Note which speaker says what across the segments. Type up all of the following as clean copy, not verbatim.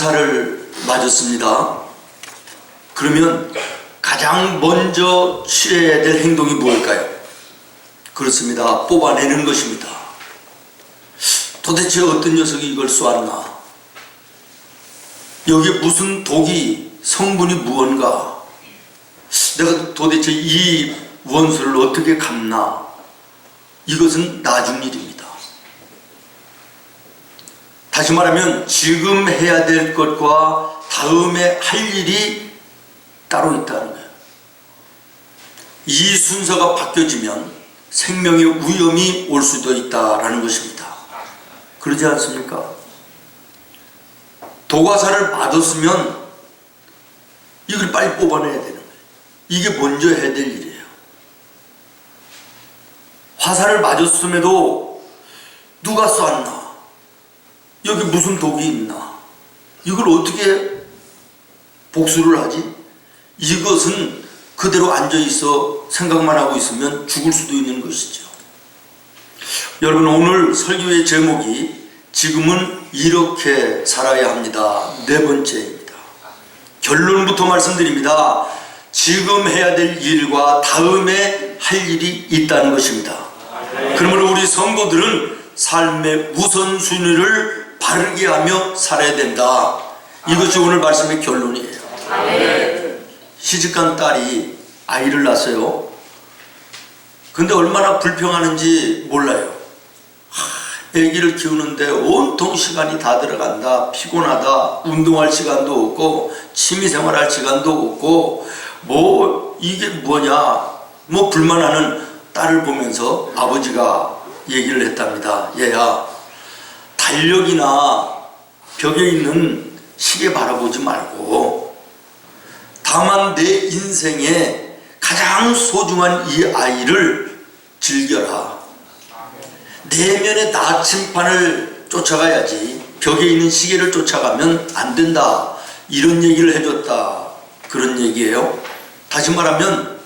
Speaker 1: 화살을 맞았습니다. 그러면 가장 먼저 취해야 될 행동이 무엇일까요? 그렇습니다. 뽑아내는 것입니다. 도대체 어떤 녀석이 이걸 쏘았나? 여기에 무슨 독이, 성분이 무언가? 내가 도대체 이 원수를 어떻게 갚나? 이것은 나중 일입니다. 다시 말하면 지금 해야 될 것과 다음에 할 일이 따로 있다는 거예요. 이 순서가 바뀌어지면 생명의 위험이 올 수도 있다라는 것입니다. 그러지 않습니까? 도가사를 맞았으면 이걸 빨리 뽑아내야 되는 거예요. 이게 먼저 해야 될 일이에요. 화살을 맞았음에도 누가 쐈나? 여기 무슨 독이 있나? 이걸 어떻게 복수를 하지? 이것은 그대로 앉아있어 생각만 하고 있으면 죽을 수도 있는 것이죠. 여러분, 오늘 설교의 제목이 지금은 이렇게 살아야 합니다. 네 번째입니다. 결론부터 말씀드립니다. 지금 해야 될 일과 다음에 할 일이 있다는 것입니다. 그러므로 우리 성도들은 삶의 우선순위를 바르게 하며 살아야 된다. 이것이 오늘 말씀의 결론이에요. 시집간 딸이 아이를 낳았어요. 근데 얼마나 불평하는지 몰라요. 아기를 키우는데 온통 시간이 다 들어간다. 피곤하다. 운동할 시간도 없고 취미생활할 시간도 없고 뭐 이게 뭐냐 뭐 불만하는 딸을 보면서 아버지가 얘기를 했답니다. 얘야, 달력이나 벽에 있는 시계 바라보지 말고 다만 내 인생에 가장 소중한 이 아이를 즐겨라. 내면의 나침판을 쫓아가야지 벽에 있는 시계를 쫓아가면 안 된다. 이런 얘기를 해줬다. 그런 얘기예요. 다시 말하면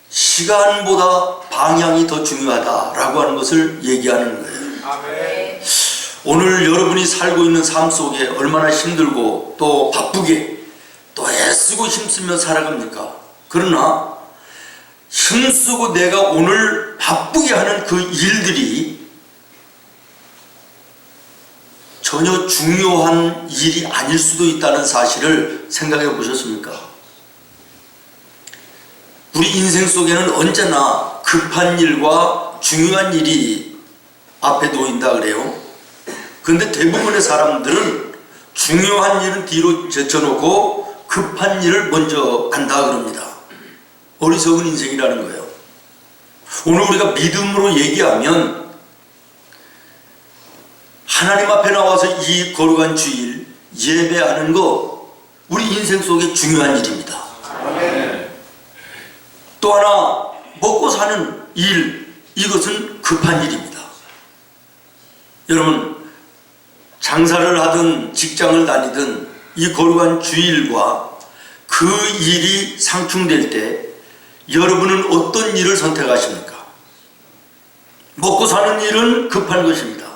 Speaker 1: 시간보다 방향이 더 중요하다라고 하는 것을 얘기하는 거예요. 오늘 여러분이 살고 있는 삶 속에 얼마나 힘들고 또 바쁘게 또 애쓰고 힘쓰며 살아갑니까? 그러나 힘쓰고 내가 오늘 바쁘게 하는 그 일들이 전혀 중요한 일이 아닐 수도 있다는 사실을 생각해 보셨습니까? 우리 인생 속에는 언제나 급한 일과 중요한 일이 앞에 놓인다 그래요. 그런데 대부분의 사람들은 중요한 일은 뒤로 제쳐놓고 급한 일을 먼저 한다 그럽니다. 어리석은 인생이라는 거예요. 오늘 우리가 믿음으로 얘기하면 하나님 앞에 나와서 이 거룩한 주일 예배하는 거 우리 인생 속에 중요한 일입니다. 또 하나 먹고 사는 일, 이것은 급한 일입니다. 여러분, 장사를 하든 직장을 다니든 이 거룩한 주일과 그 일이 상충될 때 여러분은 어떤 일을 선택하십니까? 먹고 사는 일은 급한 것입니다.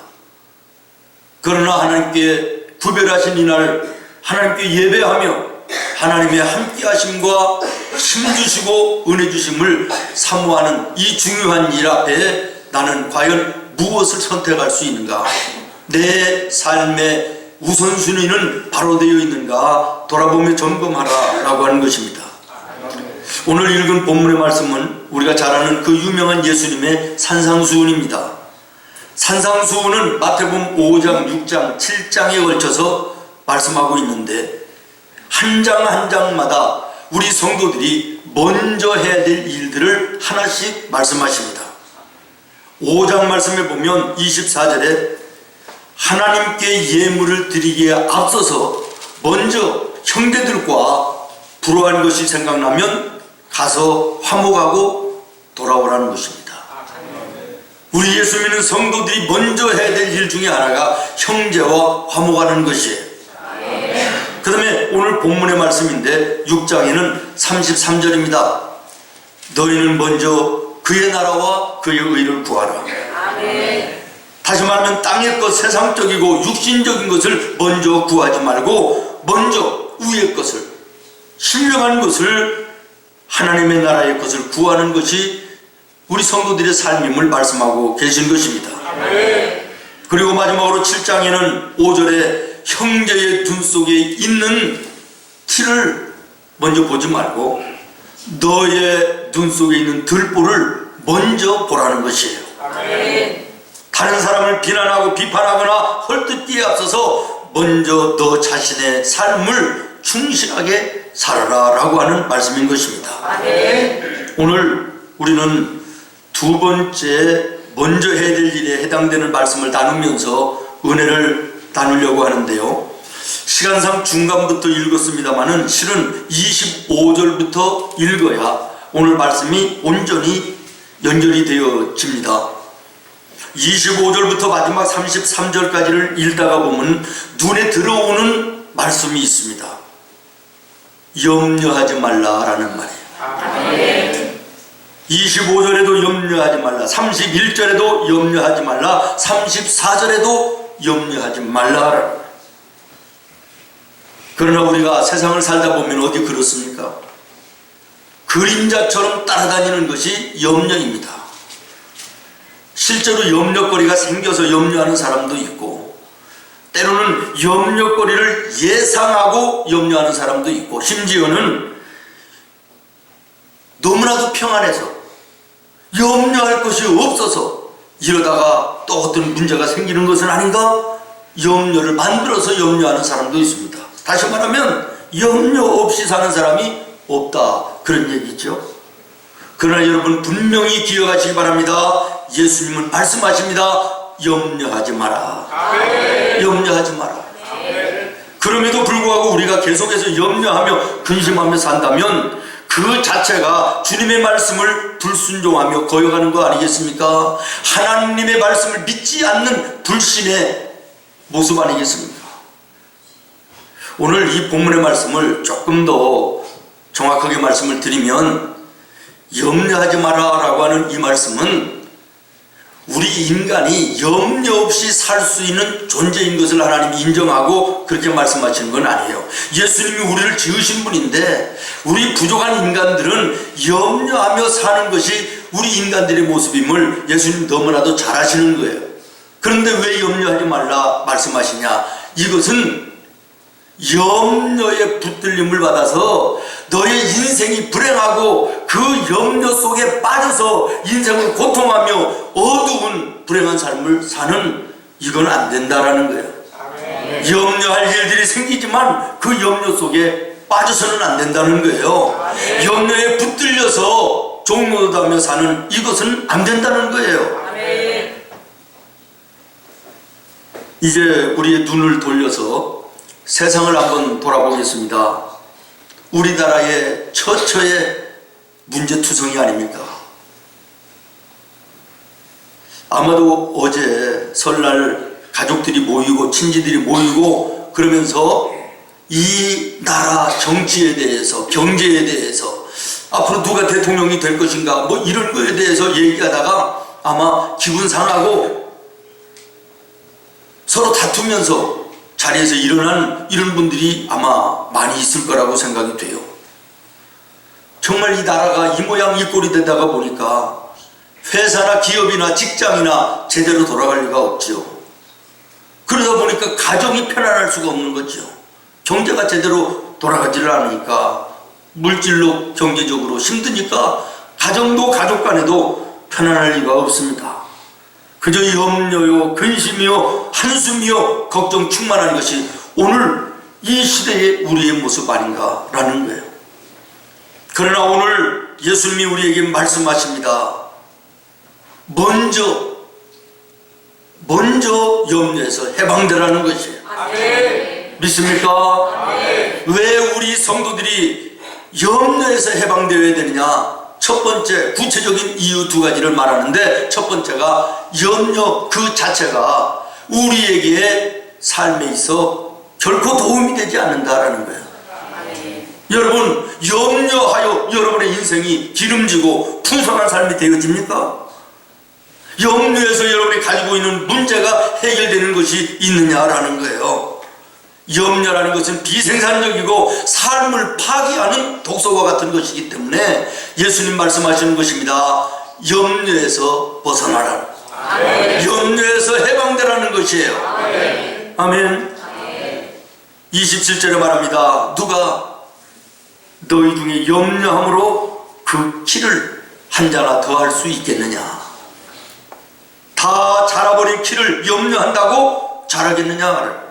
Speaker 1: 그러나 하나님께 구별하신 이날 하나님께 예배하며 하나님의 함께하심과 힘주시고 은혜주심을 사모하는 이 중요한 일 앞에 나는 과연 무엇을 선택할 수 있는가? 내 삶의 우선순위는 바로 되어 있는가 돌아보며 점검하라 라고 하는 것입니다. 오늘 읽은 본문의 말씀은 우리가 잘 아는 그 유명한 예수님의 산상수훈입니다. 산상수훈은 마태복음 5장, 6장, 7장에 걸쳐서 말씀하고 있는데 한 장 한 장마다 우리 성도들이 먼저 해야 될 일들을 하나씩 말씀하십니다. 5장 말씀에 보면 24절에 하나님께 예물을 드리기에 앞서서 먼저 형제들과 불화한 것이 생각나면 가서 화목하고 돌아오라는 것입니다. 우리 예수 믿는 성도들이 먼저 해야 될 일 중에 하나가 형제와 화목하는 것이에요. 그 다음에 오늘 본문의 말씀인데 6장에는 33절입니다. 너희는 먼저 그의 나라와 그의 의를 구하라. 다시 말하면 땅의 것, 세상적이고 육신적인 것을 먼저 구하지 말고 먼저 위의 것을, 신령한 것을, 하나님의 나라의 것을 구하는 것이 우리 성도들의 삶임을 말씀하고 계신 것입니다. 그리고 마지막으로 7장에는 5절에 형제의 눈 속에 있는 티를 먼저 보지 말고 너의 눈 속에 있는 들보를 먼저 보라는 것이에요. 다른 사람을 비난하고 비판하거나 헐뜯기에 앞서서 먼저 너 자신의 삶을 충실하게 살아라 라고 하는 말씀인 것입니다. 오늘 우리는 두 번째 먼저 해야 될 일에 해당되는 말씀을 나누면서 은혜를 나누려고 하는데요, 시간상 중간부터 읽었습니다마는 실은 25절부터 읽어야 오늘 말씀이 온전히 연결이 되어집니다. 25절부터 마지막 33절까지를 읽다가 보면 눈에 들어오는 말씀이 있습니다. 염려하지 말라라는 말이에요. 25절에도 염려하지 말라, 31절에도 염려하지 말라, 34절에도 염려하지 말라. 그러나 우리가 세상을 살다 보면 어디 그렇습니까? 그림자처럼 따라다니는 것이 염려입니다. 실제로 염려거리가 생겨서 염려하는 사람도 있고, 때로는 염려거리를 예상하고 염려하는 사람도 있고, 심지어는 너무나도 평안해서 염려할 것이 없어서 이러다가 또 어떤 문제가 생기는 것은 아닌가? 염려를 만들어서 염려하는 사람도 있습니다. 다시 말하면 염려 없이 사는 사람이 없다, 그런 얘기죠. 그러나 여러분 분명히 기억하시기 바랍니다. 예수님은 말씀하십니다. 염려하지 마라. 염려하지 마라. 그럼에도 불구하고 우리가 계속해서 염려하며 근심하며 산다면 그 자체가 주님의 말씀을 불순종하며 거역하는 거 아니겠습니까? 하나님의 말씀을 믿지 않는 불신의 모습 아니겠습니까? 오늘 이 본문의 말씀을 조금 더 정확하게 말씀을 드리면, 염려하지 마라 라고 하는 이 말씀은 우리 인간이 염려 없이 살 수 있는 존재인 것을 하나님이 인정하고 그렇게 말씀하시는 건 아니에요. 예수님이 우리를 지으신 분인데 우리 부족한 인간들은 염려하며 사는 것이 우리 인간들의 모습임을 예수님 너무나도 잘 아시는 거예요. 그런데 왜 염려하지 말라 말씀하시냐? 이것은 염려에 붙들림을 받아서 너의 인생이 불행하고 그 염려 속에 빠져서 인생을 고통하며 어두운 불행한 삶을 사는, 이건 안 된다라는 거예요. 염려할 일들이 생기지만 그 염려 속에 빠져서는 안 된다는 거예요. 염려에 붙들려서 종노릇하며 사는 이것은 안 된다는 거예요. 이제 우리의 눈을 돌려서 세상을 한번 돌아보겠습니다. 우리나라의 처처의 문제투성이 아닙니까? 아마도 어제 설날 가족들이 모이고 친지들이 모이고 그러면서 이 나라 정치에 대해서, 경제에 대해서, 앞으로 누가 대통령이 될 것인가 뭐 이런 거에 대해서 얘기하다가 아마 기분 상하고 서로 다투면서 자리에서 일어난 이런 분들이 아마 많이 있을 거라고 생각이 돼요. 정말 이 나라가 이 모양 이 꼴이 되다가 보니까 회사나 기업이나 직장이나 제대로 돌아갈 리가 없죠. 그러다 보니까 가정이 편안할 수가 없는 거죠. 경제가 제대로 돌아가지를 않으니까, 물질로 경제적으로 힘드니까 가정도 가족 간에도 편안할 리가 없습니다. 그저 염려요, 근심이요, 한숨이요, 걱정 충만한 것이 오늘 이 시대의 우리의 모습 아닌가라는 거예요. 그러나 오늘 예수님이 우리에게 말씀하십니다. 먼저 염려해서 해방되라는 것이에요. 믿습니까? 왜 우리 성도들이 염려해서 해방되어야 되느냐? 첫 번째, 구체적인 이유 두 가지를 말하는데, 첫 번째가 염려 그 자체가 우리에게 삶에 있어 결코 도움이 되지 않는다라는 거예요. 여러분, 염려하여 여러분의 인생이 기름지고 풍성한 삶이 되어집니까? 염려해서 여러분이 가지고 있는 문제가 해결되는 것이 있느냐라는 거예요. 염려라는 것은 비생산적이고 삶을 파괴하는 독소와 같은 것이기 때문에 예수님 말씀하시는 것입니다. 염려에서 벗어나라. 아멘. 염려에서 해방되라는 것이에요. 아멘. 아멘. 27절에 말합니다. 누가 너희 중에 염려함으로 그 키를 한 자나 더 할 수 있겠느냐? 다 자라버린 키를 염려한다고 자라겠느냐?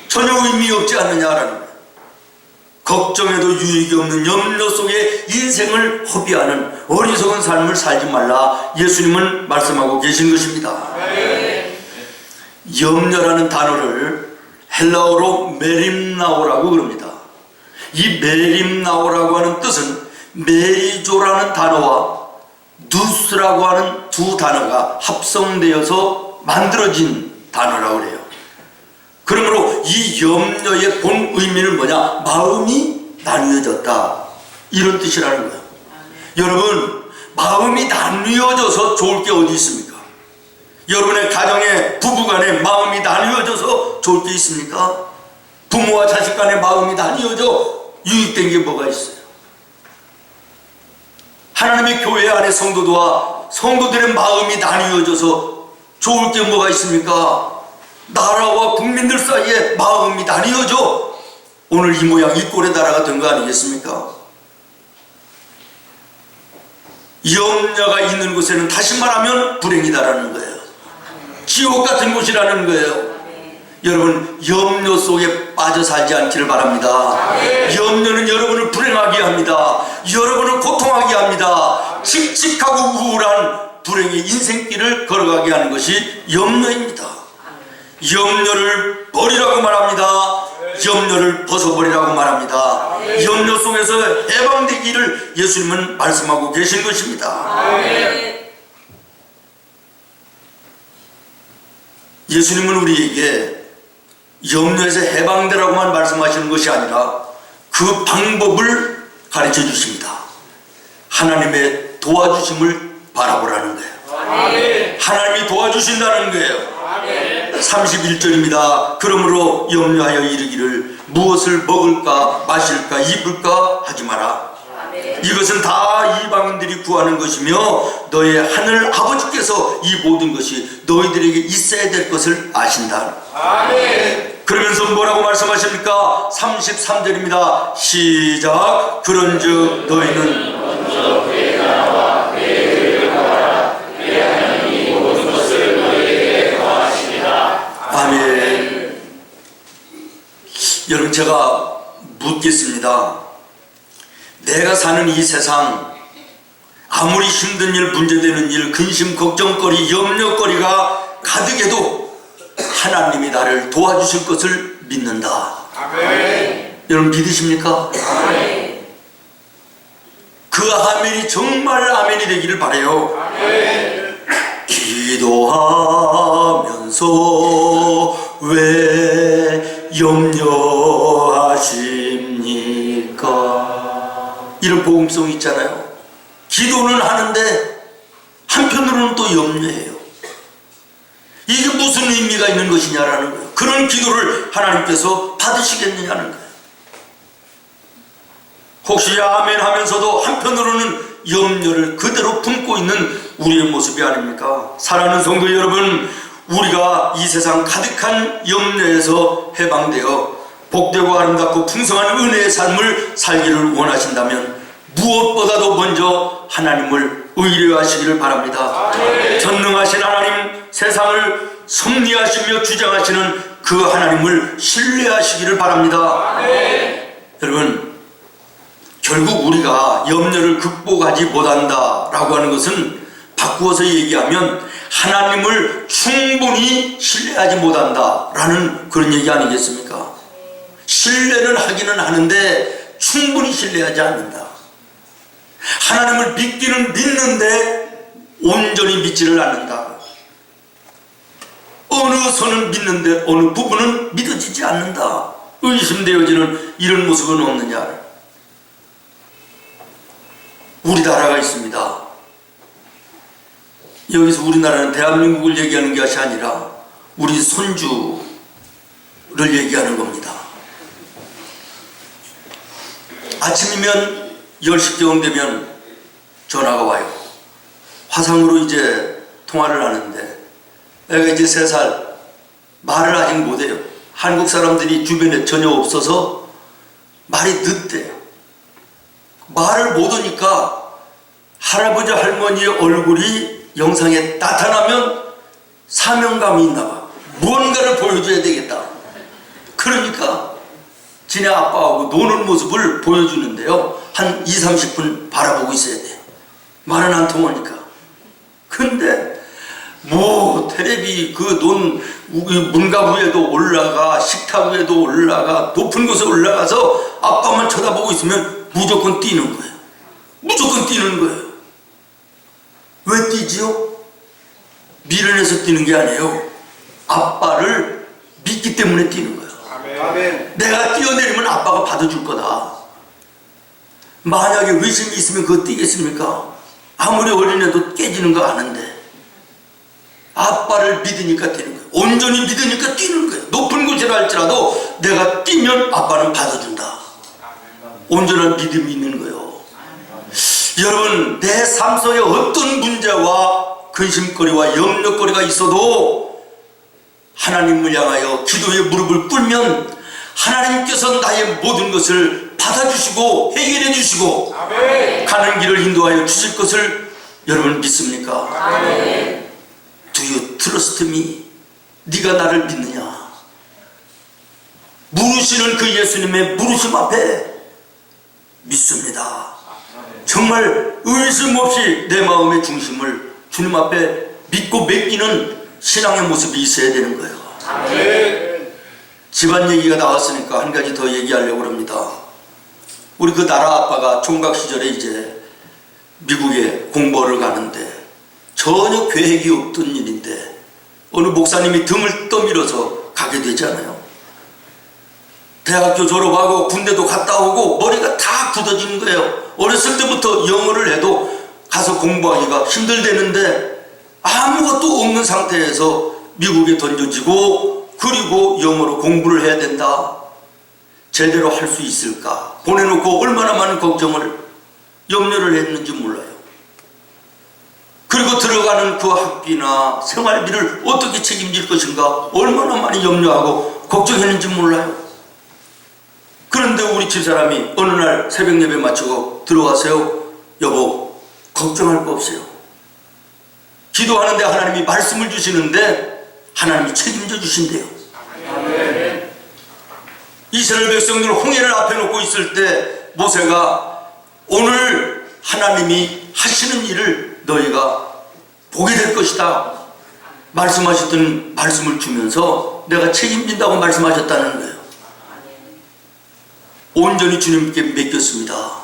Speaker 1: 전혀 의미 없지 않느냐라는 거예요. 걱정해도 유익이 없는 염려 속에 인생을 허비하는 어리석은 삶을 살지 말라 예수님은 말씀하고 계신 것입니다. 네. 염려라는 단어를 헬라어로 메림나오라고 그럽니다. 이 메림나오라고 하는 뜻은 메리조라는 단어와 누스라고 하는 두 단어가 합성되어서 만들어진 단어라고 그래요. 그러므로 이 염려의 본 의미는 뭐냐? 마음이 나뉘어졌다, 이런 뜻이라는 거예요. 여러분, 마음이 나뉘어져서 좋을 게 어디 있습니까? 여러분의 가정에 부부간에 마음이 나뉘어져서 좋을 게 있습니까? 부모와 자식 간에 마음이 나뉘어져 유익된 게 뭐가 있어요? 하나님의 교회 안에 성도들과 성도들의 마음이 나뉘어져서 좋을 게 뭐가 있습니까? 나라와 국민들 사이에 마음이 나뉘어져 오늘 이 모양 이 꼴의 나라가 된 거 아니겠습니까? 염려가 있는 곳에는 다시 말하면 불행이다라는 거예요. 지옥 같은 곳이라는 거예요. 여러분, 염려 속에 빠져 살지 않기를 바랍니다. 염려는 여러분을 불행하게 합니다. 여러분을 고통하게 합니다. 칙칙하고 우울한 불행의 인생길을 걸어가게 하는 것이 염려입니다. 염려를 버리라고 말합니다. 염려를 벗어버리라고 말합니다. 염려 속에서 해방되기를 예수님은 말씀하고 계신 것입니다. 예수님은 우리에게 염려에서 해방되라고만 말씀하시는 것이 아니라 그 방법을 가르쳐 주십니다. 하나님의 도와주심을 바라보라는 거예요. 하나님이 도와주신다는 거예요. 31절입니다. 그러므로 염려하여 이르기를 무엇을 먹을까 마실까 입을까 하지 마라. 이것은 다 이방인들이 구하는 것이며 너의 하늘 아버지께서 이 모든 것이 너희들에게 있어야 될 것을 아신다. 그러면서 뭐라고 말씀하십니까? 33절입니다. 시작. 그런즉 너희는 먼저 그의 나라와 그의 의를 구하라. 그의 하나님이 모든 것을 너희에게 더하시리라. 아멘. 여러분, 제가 묻겠습니다. 내가 사는 이 세상 아무리 힘든 일, 문제되는 일, 근심, 걱정거리, 염려거리가 가득해도 하나님이 나를 도와주실 것을 믿는다. 아멘. 여러분 믿으십니까? 아멘. 그 아멘이 정말 아멘이 되기를 바라요. 아멘. 기도하면서 왜 염려하십니까? 이런 복음송이 있잖아요. 기도는 하는데 한편으로는 또 염려해요. 이게 무슨 의미가 있는 것이냐라는 거예요. 그런 기도를 하나님께서 받으시겠느냐는 거예요. 혹시 아멘 하면서도 한편으로는 염려를 그대로 품고 있는 우리의 모습이 아닙니까? 사랑하는 성도 여러분, 우리가 이 세상 가득한 염려에서 해방되어 복되고 아름답고 풍성한 은혜의 삶을 살기를 원하신다면 무엇보다도 먼저 하나님을 의뢰하시기를 바랍니다. 아멘. 전능하신 하나님, 세상을 섭리하시며 주장하시는 그 하나님을 신뢰하시기를 바랍니다. 아멘. 여러분, 결국 우리가 염려를 극복하지 못한다라고 하는 것은 바꾸어서 얘기하면 하나님을 충분히 신뢰하지 못한다라는 그런 얘기 아니겠습니까? 신뢰는 하기는 하는데 충분히 신뢰하지 않는다. 하나님을 믿기는 믿는데 온전히 믿지를 않는다. 어느 선은 믿는데 어느 부분은 믿어지지 않는다. 의심되어지는 이런 모습은 없느냐? 우리 나라가 있습니다. 여기서 우리나라는 대한민국을 얘기하는 것이 아니라 우리 손주를 얘기하는 겁니다. 아침이면 10시경 되면 전화가 와요. 화상으로 이제 통화를 하는데 애가 이제 3살, 말을 아직 못해요. 한국 사람들이 주변에 전혀 없어서 말이 늦대요. 말을 못하니까 할아버지 할머니의 얼굴이 영상에 나타나면 사명감이 있나 봐. 무언가를 보여줘야 되겠다. 그러니까 지네 아빠하고 노는 모습을 보여주는데요, 한 20-30분 바라보고 있어야 돼요. 말은 안 통하니까. 근데 뭐 텔레비 그 문갑 위에도 올라가, 식탁 위에도 올라가, 높은 곳에 올라가서 아빠만 쳐다보고 있으면 무조건 뛰는 거예요. 무조건 뛰는 거예요. 왜 뛰지요? 미련해서 뛰는 게 아니에요. 아빠를 믿기 때문에 뛰는 거예요. 아멘. 내가 뛰어내리면 아빠가 받아줄 거다. 만약에 의심이 있으면 그거 뛰겠습니까? 아무리 어린애도 깨지는 거 아는데 아빠를 믿으니까 뛰는 거예요. 온전히 믿으니까 뛰는 거예요. 높은 곳이라 할지라도 내가 뛰면 아빠는 받아준다. 온전한 믿음이 있는 거예요. 여러분, 내 삶 속에 어떤 문제와 근심거리와 염려거리가 있어도 하나님을 향하여 기도의 무릎을 꿇면 하나님께서 나의 모든 것을 받아주시고 해결해 주시고 아멘. 가는 길을 인도하여 주실 것을 여러분 믿습니까? 아멘. Do you trust me? 네가 나를 믿느냐? 물으시는 그 예수님의 물으심 앞에 믿습니다. 정말 의심 없이 내 마음의 중심을 주님 앞에 믿고 맡기는 신앙의 모습이 있어야 되는 거예요. 아멘. 집안 얘기가 나왔으니까 한 가지 더 얘기하려고 합니다. 우리 그 나라 아빠가 총각 시절에 이제 미국에 공부를 가는데 전혀 계획이 없던 일인데 어느 목사님이 등을 떠밀어서 가게 되잖아요. 대학교 졸업하고 군대도 갔다 오고 머리가 다 굳어지는 거예요. 어렸을 때부터 영어를 해도 가서 공부하기가 힘들대는데 아무것도 없는 상태에서 미국에 던져지고 그리고 영어로 공부를 해야 된다. 제대로 할 수 있을까? 보내놓고 얼마나 많은 걱정을, 염려를 했는지 몰라요. 그리고 들어가는 그 학비나 생활비를 어떻게 책임질 것인가 얼마나 많이 염려하고 걱정했는지 몰라요. 그런데 우리 집사람이 어느 날 새벽 예배 마치고 들어가세요. 여보, 걱정할 거 없어요. 기도하는데 하나님이 말씀을 주시는데 하나님이 책임져 주신대요. 아멘. 이스라엘 백성들 홍해를 앞에 놓고 있을 때 모세가 오늘 하나님이 하시는 일을 너희가 보게 될 것이다 말씀하셨던 말씀을 주면서 내가 책임진다고 말씀하셨다는 거예요. 온전히 주님께 맡겼습니다.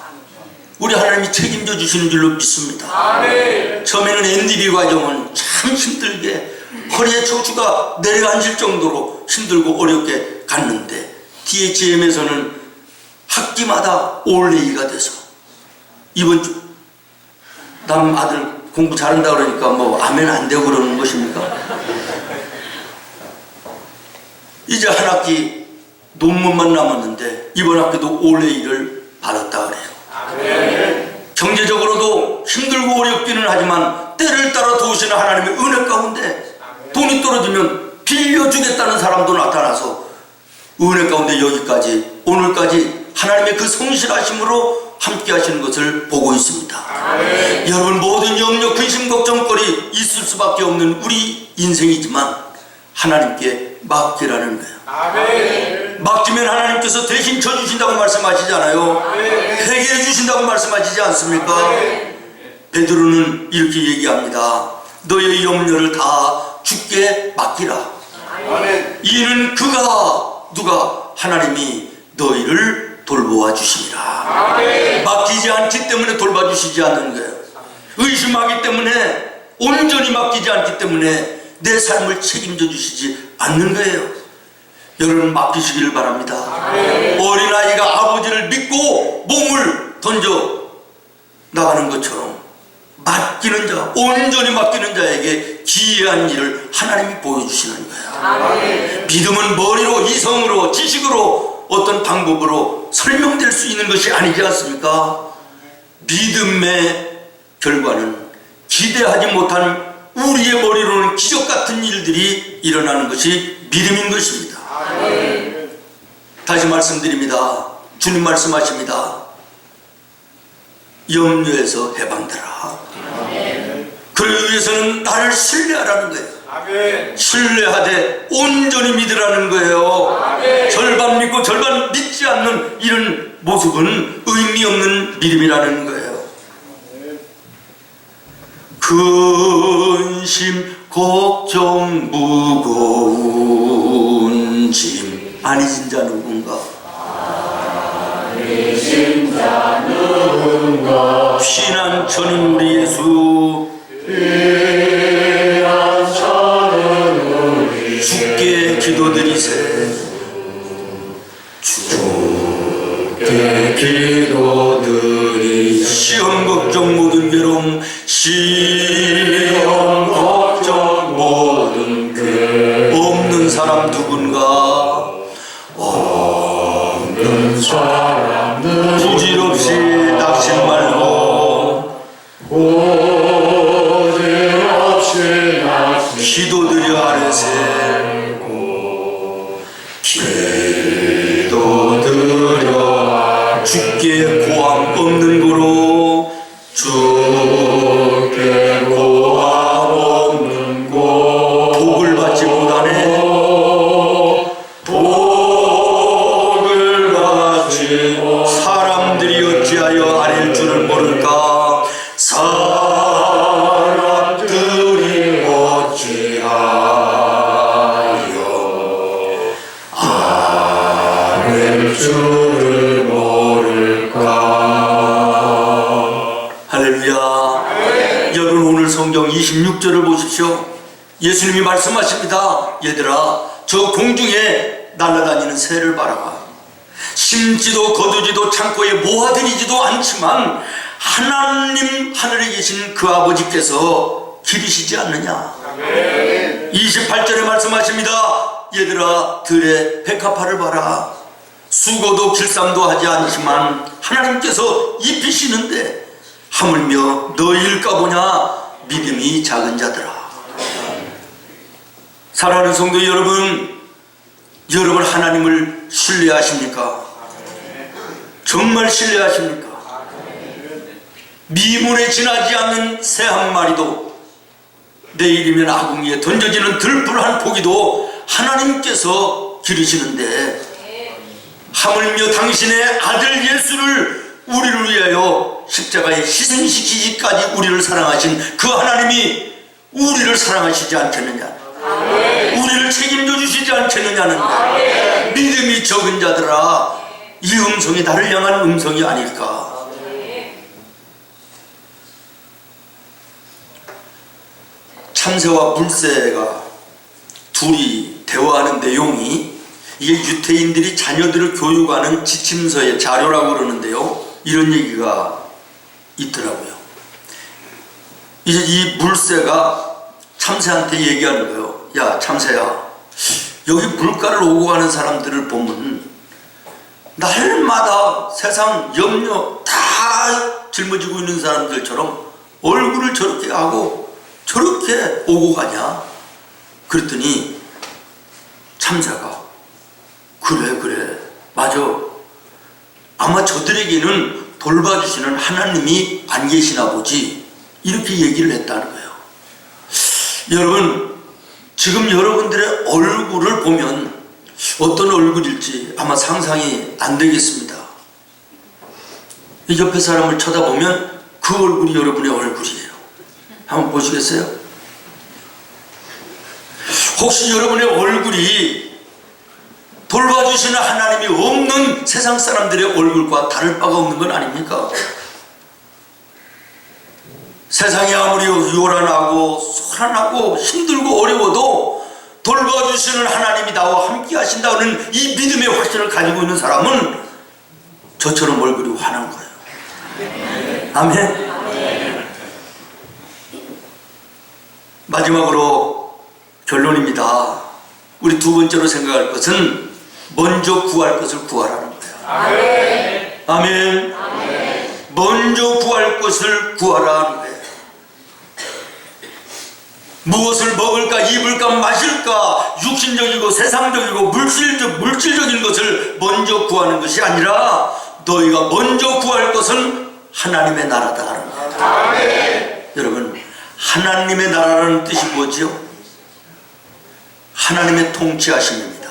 Speaker 1: 우리 하나님이 책임져 주시는 줄로 믿습니다. 아멘. 처음에는 NDB 과정은 참 힘들게 허리에 척추가 내려앉을 정도로 힘들고 어렵게 갔는데 DHM에서는 학기마다 올레이가 돼서 이번 주 남 아들 공부 잘한다 그러니까 뭐 아멘 안 되고 그러는 것입니까? 이제 한 학기 논문만 남았는데 이번 학기도 올레이를 받았다 그래요. 아멘. 경제적으로도 힘들고 어렵기는 하지만 때를 따라 도우시는 하나님의 은혜 가운데 돈이 떨어지면 빌려주겠다는 사람도 나타나서 은혜 가운데 여기까지 오늘까지 하나님의 그 성실하심으로 함께 하시는 것을 보고 있습니다. 아멘. 여러분, 모든 염려, 근심, 걱정거리 있을 수밖에 없는 우리 인생이지만 하나님께 맡기라는 거예요. 아멘. 맡기면 하나님께서 대신 져주신다고 말씀하시잖아요. 아멘. 해결해 주신다고 말씀하시지 않습니까? 아멘. 베드로는 이렇게 얘기합니다. 너의 염려를 다 주께 맡기라. 아멘. 이는 누가 하나님이 너희를 돌보아 주심이라. 아멘. 맡기지 않기 때문에 돌봐주시지 않는 거예요. 의심하기 때문에, 온전히 맡기지 않기 때문에 내 삶을 책임져 주시지 않는 거예요. 여러분, 맡기시기를 바랍니다. 아멘. 어린아이가 아버지를 믿고 몸을 던져 나가는 것처럼 맡기는 자, 온전히 맡기는 자에게 기이한 일을 하나님이 보여주시는 거예요.
Speaker 2: 아멘.
Speaker 1: 믿음은 머리로, 이성으로, 지식으로, 어떤 방법으로 설명될 수 있는 것이 아니지 않습니까? 믿음의 결과는 기대하지 못한 우리의 머리로는 기적 같은 일들이 일어나는 것이 믿음인 것입니다.
Speaker 2: 아멘.
Speaker 1: 다시 말씀드립니다. 주님 말씀하십니다. 염려에서 해방되라.
Speaker 2: 아멘.
Speaker 1: 그러기 위해서는 나를 신뢰하라는 거예요.
Speaker 2: 아멘.
Speaker 1: 신뢰하되 온전히 믿으라는 거예요.
Speaker 2: 아멘.
Speaker 1: 절반 믿고 절반 믿지 않는 이런 모습은 의미 없는 믿음이라는 거예요. 근심 걱정 무거운 짐 안 잊은 자 누군가? 피난처는 우리 예수, 주께 기도드리세. 주께 기도드리. 시험 걱정 모든 괴로움, 시험 걱정 모든 괴로움. 없는 사람 누군가? 없는 사람은 부질없이 낙심 말고 부질없이 낙심 기도드려 아뢰세. 기도드려 주께 고함 없는 고로, 주께 고함 없는 고. 복을 받지 못하네. 복을 받지 사람들이 어찌하여 아랠 줄을 모를까? 사람들이 어찌하여 아랠 줄을 모를까? 할렐루야. 여러분, 오늘 성경 26절을 보십시오. 예수님이 말씀하십니다. 얘들아, 저 공중에 날아다니는 새를 바라봐. 심지도 거두지도 창고에 모아들이지도 않지만 하나님 하늘에 계신 그 아버지께서 기르시지 않느냐. 28절에 말씀하십니다. 얘들아, 들의 백합화를 봐라. 수고도 길쌈도 하지 않지만 하나님께서 입히시는데 하물며 너희일까 보냐. 믿음이 작은 자들아. 사랑하는 성도 여러분, 여러분 하나님을 신뢰하십니까? 정말 신뢰하십니까? 미문에 지나지 않는 새 한 마리도, 내일이면 아궁이에 던져지는 들풀 한 포기도 하나님께서 기르시는데 하물며 당신의 아들 예수를 우리를 위하여 십자가에 희생시키기까지 우리를 사랑하신 그 하나님이 우리를 사랑하시지 않겠느냐? 우리를 책임져 주시지 않겠느냐는 거예요. 믿음이 적은 자들아, 이 음성이 나를 향한 음성이 아닐까? 참새와 물새가 둘이 대화하는 내용이, 이게 유태인들이 자녀들을 교육하는 지침서의 자료라고 그러는데요, 이런 얘기가 있더라고요. 이제 이 물새가 참새한테 얘기하는 거예요. 야, 참새야, 여기 물가를 오고 가는 사람들을 보면 날마다 세상 염려 다 짊어지고 있는 사람들처럼 얼굴을 저렇게 하고 저렇게 오고 가냐? 그랬더니 참새가 그래 맞아, 아마 저들에게는 돌봐주시는 하나님이 안 계시나 보지, 이렇게 얘기를 했다는 거예요. 여러분, 지금 여러분들의 얼굴을 보면 어떤 얼굴일지 아마 상상이 안 되겠습니다. 이 옆에 사람을 쳐다보면 그 얼굴이 여러분의 얼굴이에요. 한번 보시겠어요? 혹시 여러분의 얼굴이 돌봐주시는 하나님이 없는 세상 사람들의 얼굴과 다를 바가 없는 건 아닙니까? 세상이 아무리 요란하고 소란하고 힘들고 어려워도 돌봐주시는 하나님이 나와 함께 하신다는 이 믿음의 확신을 가지고 있는 사람은 저처럼 얼굴이 환한 거예요. 아멘. 마지막으로 결론입니다. 우리 두 번째로 생각할 것은 먼저 구할 것을 구하라는 거예요.
Speaker 2: 아멘.
Speaker 1: 아멘. 먼저 구할 것을 구하라는 거예요. 무엇을 먹을까, 입을까, 마실까, 육신적이고 세상적이고 물질적인 것을 먼저 구하는 것이 아니라 너희가 먼저 구할 것은 하나님의 나라다 하는 거예요.
Speaker 2: 아멘.
Speaker 1: 여러분, 하나님의 나라라는 뜻이 뭐지요? 하나님의 통치하심입니다.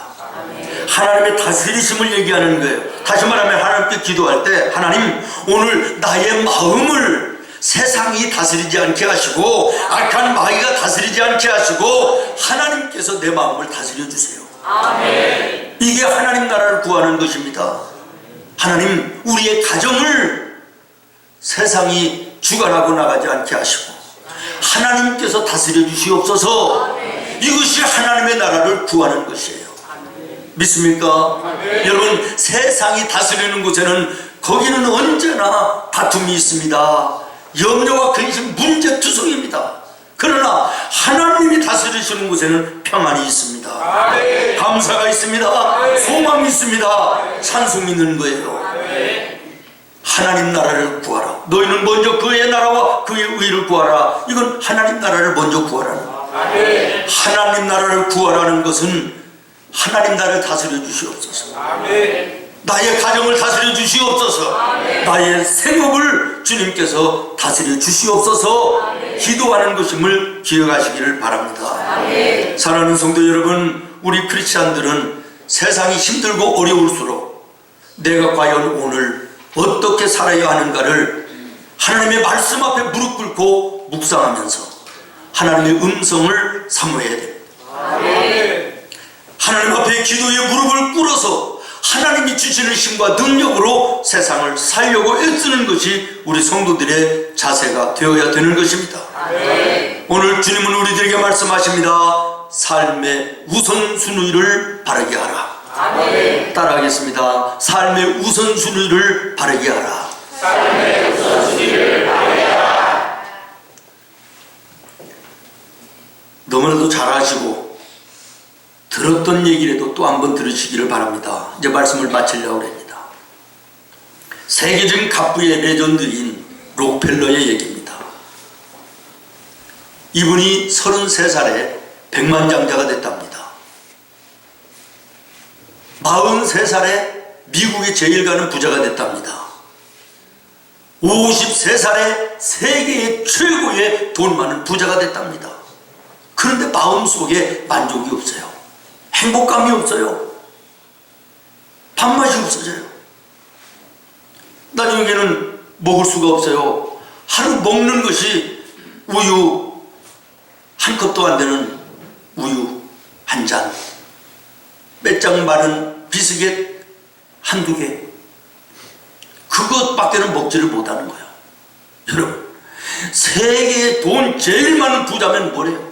Speaker 1: 하나님의 다스리심을 얘기하는 거예요. 다시 말하면 하나님께 기도할 때 하나님, 오늘 나의 마음을 세상이 다스리지 않게 하시고 악한 마귀가 다스리지 않게 하시고 하나님께서 내 마음을 다스려 주세요.
Speaker 2: 아멘.
Speaker 1: 이게 하나님 나라를 구하는 것입니다. 하나님, 우리의 가정을 세상이 주관하고 나가지 않게 하시고 하나님께서 다스려 주시옵소서. 이것이 하나님의 나라를 구하는 것이에요. 믿습니까? 여러분, 세상이 다스리는 곳에는 거기는 언제나 다툼이 있습니다. 염려와 근심, 문제투성입니다. 그러나 하나님이 다스리시는 곳에는 평안이 있습니다.
Speaker 2: 아멘.
Speaker 1: 감사가 있습니다. 소망이 있습니다. 찬송이 있는 거예요. 하나님 나라를 구하라. 너희는 먼저 그의 나라와 그의 의를 구하라. 이건 하나님 나라를 먼저 구하라는 거예요.
Speaker 2: 아멘.
Speaker 1: 하나님 나라를 구하라는 것은 하나님 나라를 다스려 주시옵소서.
Speaker 2: 아멘.
Speaker 1: 나의 가정을 다스려 주시옵소서. 나의 생업을 주님께서 다스려 주시옵소서. 기도하는 것임을 기억하시기를 바랍니다. 사랑하는 성도 여러분, 우리 크리스찬들은 세상이 힘들고 어려울수록 내가 과연 오늘 어떻게 살아야 하는가를 하나님의 말씀 앞에 무릎 꿇고 묵상하면서 하나님의 음성을 사모해야 됩니다.
Speaker 2: 아멘.
Speaker 1: 하나님 앞에 기도의 무릎을 꿇어서 하나님이 주시는 힘과 능력으로 세상을 살려고 애쓰는 것이 우리 성도들의 자세가 되어야 되는 것입니다. 오늘 주님은 우리들에게 말씀하십니다. 삶의 우선순위를 바르게 하라.
Speaker 2: 아멘.
Speaker 1: 따라하겠습니다. 삶의 우선순위를 바르게 하라.
Speaker 2: 삶의 우선순위를 바르게 하라.
Speaker 1: 너무나도 잘 아시고 들었던 얘기라도 또 한 번 들으시기를 바랍니다. 이제 말씀을 마치려고 합니다. 세계적인 갑부의 레전드인 록펠러의 얘기입니다. 이분이 33살에 백만장자가 됐답니다. 43살에 미국의 제일 가는 부자가 됐답니다. 53살에 세계의 최고의 돈 많은 부자가 됐답니다. 그런데 마음속에 만족이 없어요. 행복감이 없어요. 밥맛이 없어져요. 나중에는 먹을 수가 없어요. 하루 먹는 것이 우유 한 컵도 안 되는 우유 한 잔, 몇 장 마른 비스켓 한두 개, 그것밖에는 먹지를 못하는 거예요. 여러분, 세계에 돈 제일 많은 부자면 뭐래요?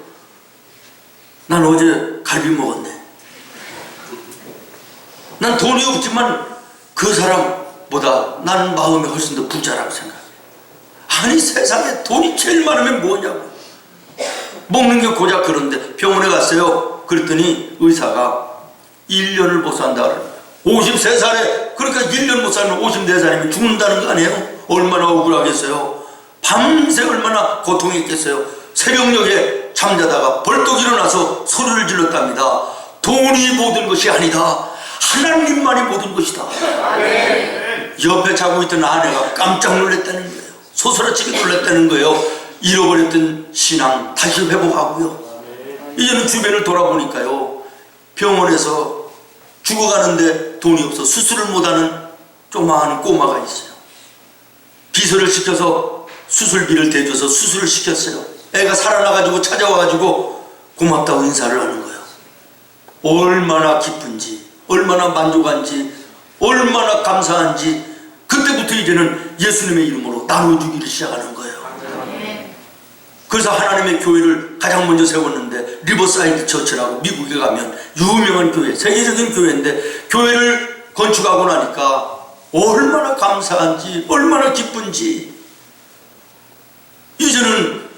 Speaker 1: 난 어제 갈비 먹었네. 난 돈이 없지만 그 사람보다 난 마음이 훨씬 더 부자라고 생각해요. 아니, 세상에 돈이 제일 많으면 뭐냐고. 먹는 게 고작 그런데 병원에 갔어요. 그랬더니 의사가 1년을 못 산다 그래요. 53살에 그러니까 1년 못 사는 54살이면 죽는다는 거 아니에요? 얼마나 억울하겠어요. 밤새 얼마나 고통했겠어요. 새벽녘에 잠자다가 벌떡 일어나서 소리를 질렀답니다. 돈이 모든 것이 아니다. 하나님만이 모든 것이다. 옆에 자고 있던 아내가 깜짝 놀랐다는 거예요. 소스라치게 놀랐다는 거예요. 잃어버렸던 신앙 다시 회복하고요. 이제는 주변을 돌아보니까요, 병원에서 죽어가는데 돈이 없어 수술을 못하는 조그마한 꼬마가 있어요. 비서를 시켜서 수술비를 대줘서 수술을 시켰어요. 애가 살아나가지고 찾아와가지고 고맙다고 인사를 하는 거예요. 얼마나 기쁜지, 얼마나 만족한지, 얼마나 감사한지. 그때부터 이제는 예수님의 이름으로 나눠주기를 시작하는 거예요. 그래서 하나님의 교회를 가장 먼저 세웠는데, 리버사이드 처치라고 미국에 가면 유명한 교회, 세계적인 교회인데, 교회를 건축하고 나니까 얼마나 감사한지, 얼마나 기쁜지. 이제는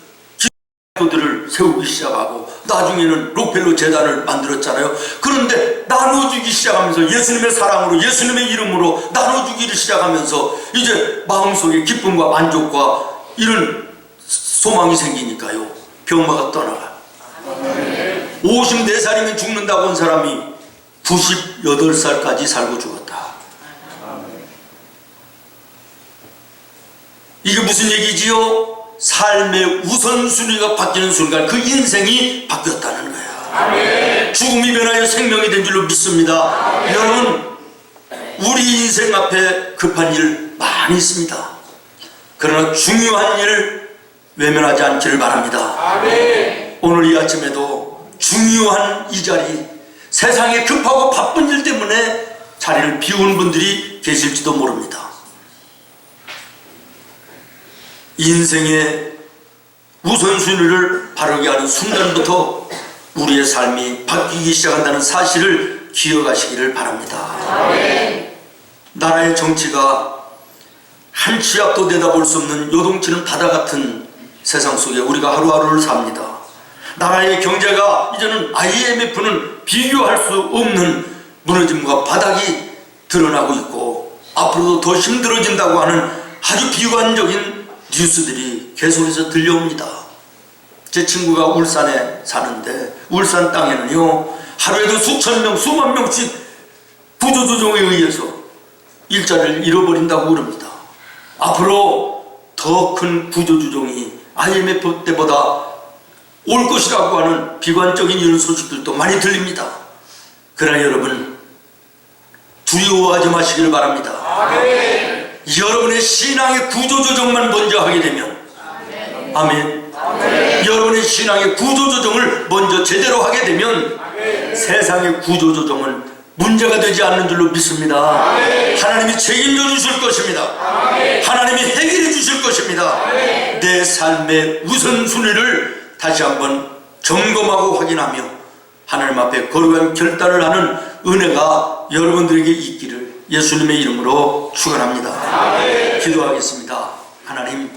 Speaker 1: 기도들을 교회를 세우기 시작하고 나중에는 록펠로 재단을 만들었잖아요. 그런데 나눠주기 시작하면서 예수님의 사랑으로 예수님의 이름으로 나눠주기를 시작하면서 이제 마음속에 기쁨과 만족과 이런 소망이 생기니까요, 병마가 떠나가요. 54살이면 죽는다고 한 사람이 98살까지 살고 죽었다. 이게 무슨 얘기지요? 삶의 우선순위가 바뀌는 순간 그 인생이 바뀌었다는 거예요. 죽음이 변하여 생명이 된 줄로 믿습니다. 여러분, 우리 인생 앞에 급한 일 많이 있습니다. 그러나 중요한 일 외면하지 않기를 바랍니다. 오늘 이 아침에도 중요한 이 자리, 세상에 급하고 바쁜 일 때문에 자리를 비운 분들이 계실지도 모릅니다. 인생의 우선순위를 바르게 하는 순간부터 우리의 삶이 바뀌기 시작한다는 사실을 기억하시기를 바랍니다. 나라의 정치가 한 치 앞도 내다볼 수 없는 요동치는 바다 같은 세상 속에 우리가 하루하루를 삽니다. 나라의 경제가 이제는 IMF는 비교할 수 없는 무너짐과 바닥이 드러나고 있고 앞으로도 더 힘들어진다고 하는 아주 비관적인 뉴스들이 계속해서 들려옵니다. 제 친구가 울산에 사는데 울산 땅에는요, 하루에도 수천 명, 수만 명씩 구조조정에 의해서 일자리를 잃어버린다고 그럽니다. 앞으로 더 큰 구조조정이 IMF 때보다 올 것이라고 하는 비관적인 이런 소식들도 많이 들립니다. 그러나 여러분, 두려워하지 마시길 바랍니다. 여러분의 신앙의 구조조정만 먼저 하게 되면, 아멘. 여러분의 신앙의 구조조정을 먼저 제대로 하게 되면 세상의 구조조정은 문제가 되지 않는 줄로 믿습니다. 하나님이 책임져 주실 것입니다. 하나님이 해결해 주실 것입니다. 내 삶의 우선순위를 다시 한번 점검하고 확인하며 하나님 앞에 거룩한 결단을 하는 은혜가 여러분들에게 있기를 예수님의 이름으로 축원합니다. 기도하겠습니다. 하나님,